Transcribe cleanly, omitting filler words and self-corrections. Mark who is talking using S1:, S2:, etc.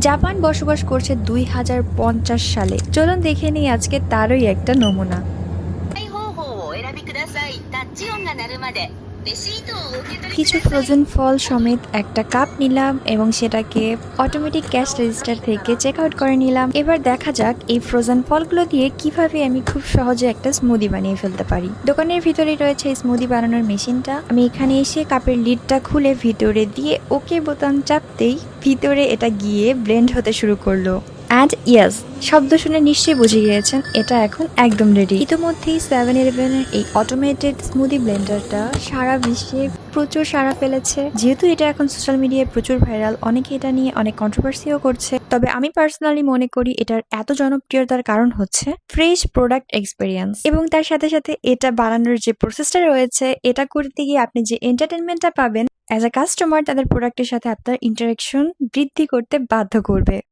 S1: Japan বসবাস করছে ২০৫০ সালে। চলুন দেখে নিই আজকে তারই একটা নমুনা।
S2: 配方法をお選びください。タッチ音が鳴るまでレシートをお受け取り
S1: কিছু
S2: ください。
S1: ফ্রোজেন ফল সমেত একটা কাপ নিলাম এবং সেটাকে অটোমেটিক ক্যাশ রেজিস্টার থেকে চেক আউট করে নিলাম। এবার দেখা যাক এই ফ্রোজেন ফলগুলো দিয়ে কিভাবে আমি খুব সহজে একটা স্মুদি বানিয়ে ফেলতে পারি। দোকানের ভিতরে রয়েছে স্মুদি বানানোর মেশিনটা। আমি এখানে এসে কাপের লিডটা খুলে ভিতরে দিয়ে ওকে বোতাম চাপতেই ভিতরে এটা গিয়ে ব্লেন্ড হতে শুরু করলো। অ্যান্ড ইয়েস, শব্দ শুনে নিশ্চয়ই বুঝে গিয়েছেন এটা এখন একদম রেডি। ইতিমধ্যেই 7-Eleven-এর এই অটোমেটেড স্মুদি ব্লেন্ডারটা সারা বিশ্বে প্রচুর সাড়া ফেলেছে। যেহেতু এটা এখন সোশ্যাল মিডিয়ায় প্রচুর ভাইরাল, অনেকে এটা নিয়ে অনেক কন্ট্রোভার্সিও করছে। তবে আমি পার্সোনালি মনে করি এটার এত জনপ্রিয়তার কারণ হচ্ছে ফ্রেশ প্রোডাক্ট এক্সপেরিয়েন্স এবং তার সাথে সাথে এটা বানানোর যে প্রসেসটা রয়েছে, এটা করতে গিয়ে আপনি যে এন্টারটেনমেন্টটা পাবেন অ্যাজ আ কাস্টমার, তাদের প্রোডাক্টের সাথে আপনার ইন্টারাকশন বৃদ্ধি করতে বাধ্য করবে।